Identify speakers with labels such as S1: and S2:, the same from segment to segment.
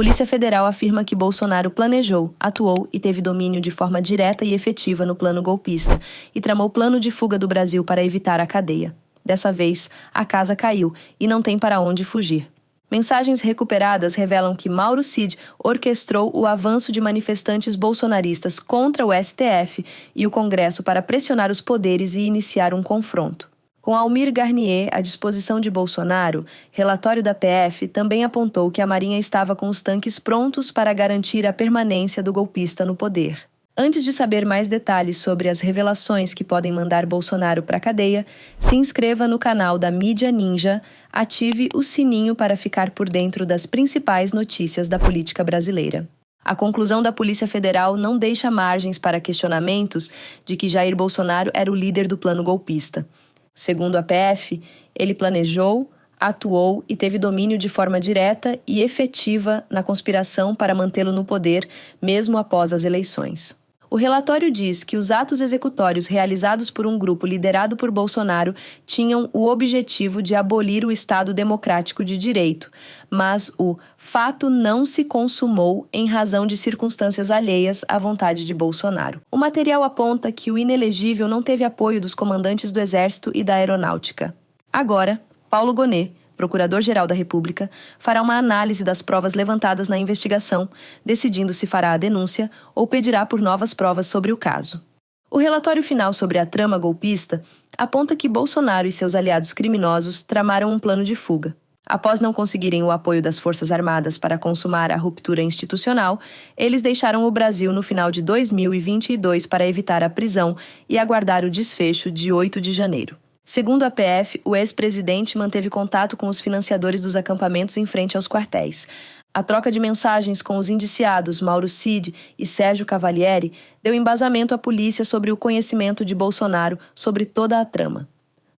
S1: Polícia Federal afirma que Bolsonaro planejou, atuou e teve domínio de forma direta e efetiva no plano golpista e tramou plano de fuga do Brasil para evitar a cadeia. Dessa vez, a casa caiu e não tem para onde fugir. Mensagens recuperadas revelam que Mauro Cid orquestrou o avanço de manifestantes bolsonaristas contra o STF e o Congresso para pressionar os poderes e iniciar um confronto. Com Almir Garnier à disposição de Bolsonaro, relatório da PF também apontou que a Marinha estava com os tanques prontos para garantir a permanência do golpista no poder. Antes de saber mais detalhes sobre as revelações que podem mandar Bolsonaro para a cadeia, se inscreva no canal da Mídia Ninja, ative o sininho para ficar por dentro das principais notícias da política brasileira. A conclusão da Polícia Federal não deixa margens para questionamentos de que Jair Bolsonaro era o líder do plano golpista. Segundo a PF, ele planejou, atuou e teve domínio de forma direta e efetiva na conspiração para mantê-lo no poder, mesmo após as eleições. O relatório diz que os atos executórios realizados por um grupo liderado por Bolsonaro tinham o objetivo de abolir o Estado Democrático de Direito, mas o fato não se consumou em razão de circunstâncias alheias à vontade de Bolsonaro. O material aponta que o inelegível não teve apoio dos comandantes do Exército e da Aeronáutica. Agora, Paulo Gonet, Procurador-Geral da República, fará uma análise das provas levantadas na investigação, decidindo se fará a denúncia ou pedirá por novas provas sobre o caso. O relatório final sobre a trama golpista aponta que Bolsonaro e seus aliados criminosos tramaram um plano de fuga. Após não conseguirem o apoio das Forças Armadas para consumar a ruptura institucional, eles deixaram o Brasil no final de 2022 para evitar a prisão e aguardar o desfecho de 8 de janeiro. Segundo a PF, o ex-presidente manteve contato com os financiadores dos acampamentos em frente aos quartéis. A troca de mensagens com os indiciados Mauro Cid e Sérgio Cavalieri deu embasamento à polícia sobre o conhecimento de Bolsonaro sobre toda a trama.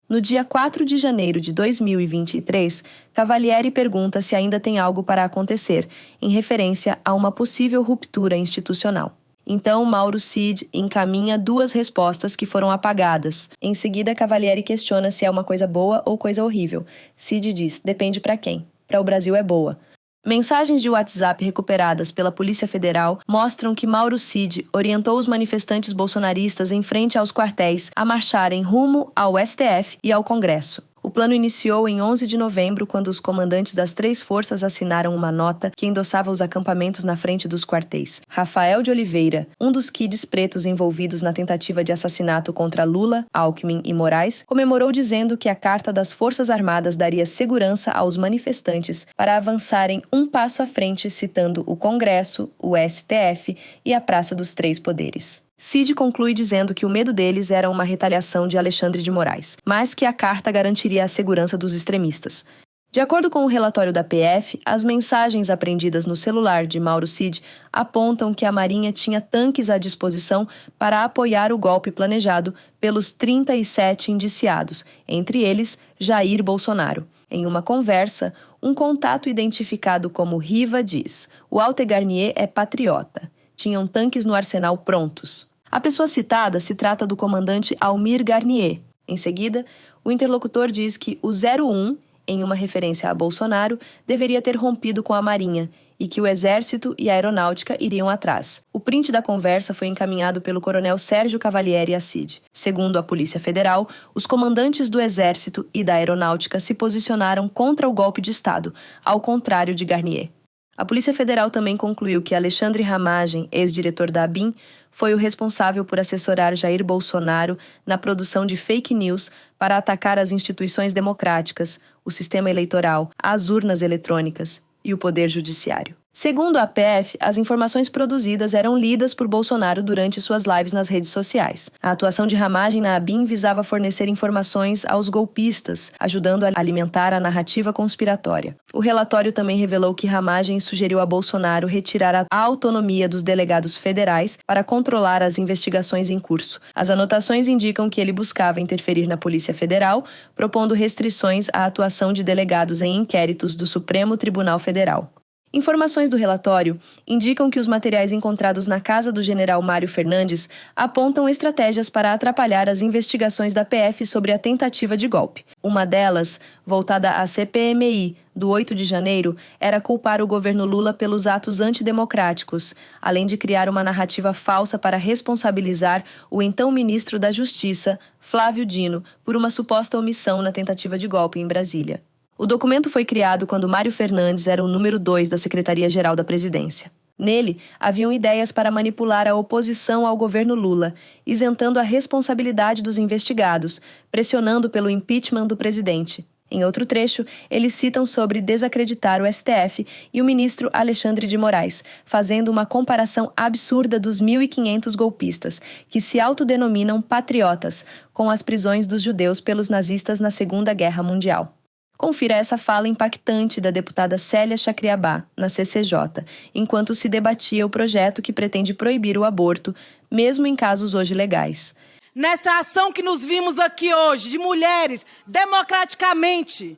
S1: No dia 4 de janeiro de 2023, Cavalieri pergunta se ainda tem algo para acontecer, em referência a uma possível ruptura institucional. Então, Mauro Cid encaminha 2 respostas que foram apagadas. Em seguida, Cavalieri questiona se é uma coisa boa ou coisa horrível. Cid diz, depende para quem. Para o Brasil é boa. Mensagens de WhatsApp recuperadas pela Polícia Federal mostram que Mauro Cid orientou os manifestantes bolsonaristas em frente aos quartéis a marcharem rumo ao STF e ao Congresso. O plano iniciou em 11 de novembro, quando os comandantes das 3 forças assinaram uma nota que endossava os acampamentos na frente dos quartéis. Rafael de Oliveira, um dos kids pretos envolvidos na tentativa de assassinato contra Lula, Alckmin e Moraes, comemorou dizendo que a carta das Forças Armadas daria segurança aos manifestantes para avançarem um passo à frente, citando o Congresso, o STF e a Praça dos Três Poderes. Cid conclui dizendo que o medo deles era uma retaliação de Alexandre de Moraes, mas que a carta garantiria a segurança dos extremistas. De acordo com o relatório da PF, as mensagens apreendidas no celular de Mauro Cid apontam que a Marinha tinha tanques à disposição para apoiar o golpe planejado pelos 37 indiciados, entre eles Jair Bolsonaro. Em uma conversa, um contato identificado como Riva diz: "O Walter Garnier é patriota. Tinham tanques no arsenal prontos." A pessoa citada se trata do comandante Almir Garnier. Em seguida, o interlocutor diz que o 01, em uma referência a Bolsonaro, deveria ter rompido com a Marinha e que o Exército e a Aeronáutica iriam atrás. O print da conversa foi encaminhado pelo coronel Sérgio Cavalieri a Cid. Segundo a Polícia Federal, os comandantes do Exército e da Aeronáutica se posicionaram contra o golpe de Estado, ao contrário de Garnier. A Polícia Federal também concluiu que Alexandre Ramagem, ex-diretor da ABIN, foi o responsável por assessorar Jair Bolsonaro na produção de fake news para atacar as instituições democráticas, o sistema eleitoral, as urnas eletrônicas e o poder judiciário. Segundo a PF, as informações produzidas eram lidas por Bolsonaro durante suas lives nas redes sociais. A atuação de Ramagem na ABIN visava fornecer informações aos golpistas, ajudando a alimentar a narrativa conspiratória. O relatório também revelou que Ramagem sugeriu a Bolsonaro retirar a autonomia dos delegados federais para controlar as investigações em curso. As anotações indicam que ele buscava interferir na Polícia Federal, propondo restrições à atuação de delegados em inquéritos do Supremo Tribunal Federal. Informações do relatório indicam que os materiais encontrados na casa do general Mário Fernandes apontam estratégias para atrapalhar as investigações da PF sobre a tentativa de golpe. Uma delas, voltada à CPMI do 8 de janeiro, era culpar o governo Lula pelos atos antidemocráticos, além de criar uma narrativa falsa para responsabilizar o então ministro da Justiça, Flávio Dino, por uma suposta omissão na tentativa de golpe em Brasília. O documento foi criado quando Mário Fernandes era o número 2 da Secretaria-Geral da Presidência. Nele, haviam ideias para manipular a oposição ao governo Lula, isentando a responsabilidade dos investigados, pressionando pelo impeachment do presidente. Em outro trecho, eles citam sobre desacreditar o STF e o ministro Alexandre de Moraes, fazendo uma comparação absurda dos 1.500 golpistas, que se autodenominam patriotas, com as prisões dos judeus pelos nazistas na Segunda Guerra Mundial. Confira essa fala impactante da deputada Célia Chacriabá, na CCJ, enquanto se debatia o projeto que pretende proibir o aborto, mesmo em casos hoje legais.
S2: Nessa ação que nos vimos aqui hoje, de mulheres democraticamente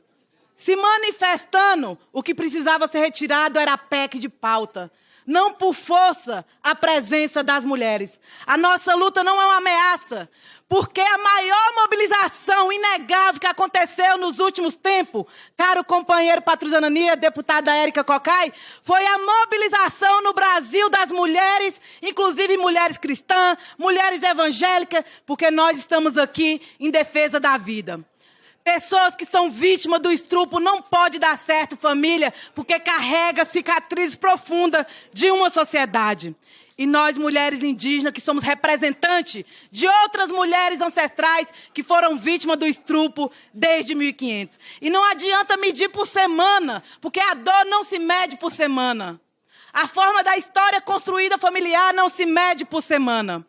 S2: se manifestando, o que precisava ser retirado era a PEC de pauta. Não por força a presença das mulheres. A nossa luta não é uma ameaça, porque a maior mobilização inegável que aconteceu nos últimos tempos, caro companheiro Patrusana Nia, deputada Érica Cocai, foi a mobilização no Brasil das mulheres, inclusive mulheres cristãs, mulheres evangélicas, porque nós estamos aqui em defesa da vida. Pessoas que são vítimas do estupro não pode dar certo, família, porque carrega cicatrizes profundas de uma sociedade. E nós, mulheres indígenas, que somos representantes de outras mulheres ancestrais que foram vítimas do estupro desde 1500. E não adianta medir por semana, porque a dor não se mede por semana. A forma da história construída familiar não se mede por semana.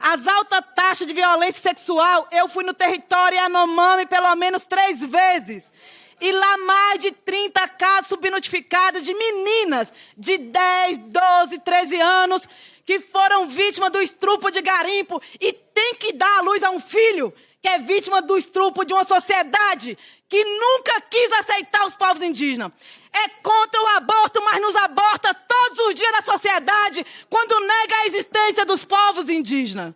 S2: As altas taxas de violência sexual, eu fui no território Yanomami pelo menos 3 vezes. E lá mais de 30 casos subnotificados de meninas de 10, 12, 13 anos que foram vítimas do estupro de garimpo e tem que dar à luz a um filho que é vítima do estupro de uma sociedade que nunca quis aceitar os povos indígenas. É contra o aborto, mas nos aborta todos os dias da sociedade quando nega a existência dos povos indígenas.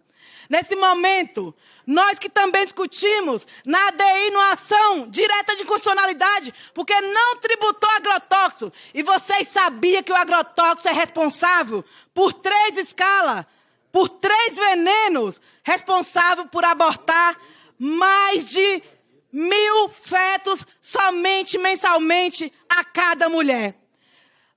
S2: Nesse momento, nós que também discutimos na ADI, numa ação direta de inconstitucionalidade, porque não tributou agrotóxico. E vocês sabiam que o agrotóxico é responsável por 3 escalas, por 3 venenos, responsável por abortar mais de 1.000 fetos somente mensalmente a cada mulher.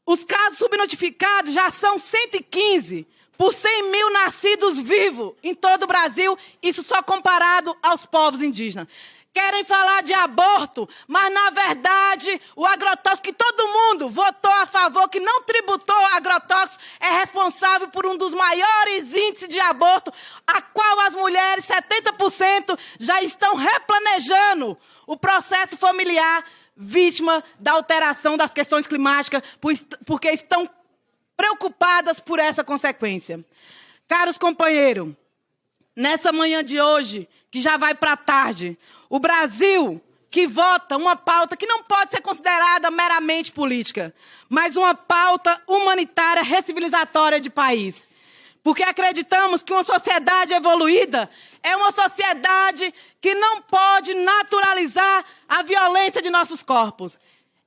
S2: Os casos subnotificados já são 115 por 100.000 nascidos vivos em todo o Brasil, isso só comparado aos povos indígenas. Querem falar de aborto, mas, na verdade, o agrotóxico que todo mundo votou a favor, que não tributou agrotóxico, é responsável por um dos maiores índices de aborto, a qual as mulheres, 70%, já estão replanejando o processo familiar vítima da alteração das questões climáticas, porque estão preocupadas por essa consequência. Caros companheiros, nessa manhã de hoje, que já vai para a tarde, o Brasil que vota uma pauta que não pode ser considerada meramente política, mas uma pauta humanitária recivilizatória de país. Porque acreditamos que uma sociedade evoluída é uma sociedade que não pode naturalizar a violência de nossos corpos.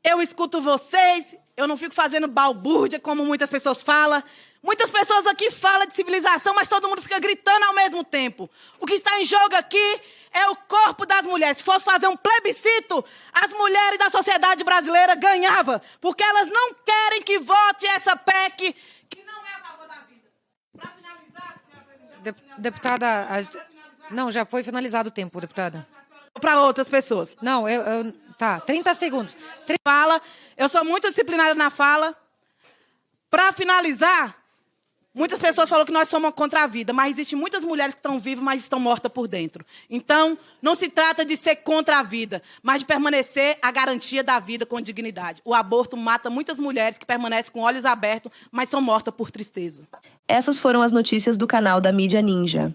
S2: Eu escuto vocês, eu não fico fazendo balbúrdia, como muitas pessoas falam. Muitas pessoas aqui falam de civilização, mas todo mundo fica gritando ao mesmo tempo. O que está em jogo aqui é o corpo das mulheres. Se fosse fazer um plebiscito, as mulheres da sociedade brasileira ganhavam, porque elas não querem que vote essa PEC, que não é a favor da vida. Para finalizar...
S3: Deputada, não, já foi finalizado o tempo, deputada.
S2: Para outras pessoas.
S3: Não, tá, 30 segundos.
S2: Fala, eu sou muito disciplinada na fala. Para finalizar, muitas pessoas falam que nós somos contra a vida, mas existem muitas mulheres que estão vivas, mas estão mortas por dentro. Então, não se trata de ser contra a vida, mas de permanecer a garantia da vida com dignidade. O aborto mata muitas mulheres que permanecem com olhos abertos, mas são mortas por tristeza.
S1: Essas foram as notícias do canal da Mídia Ninja.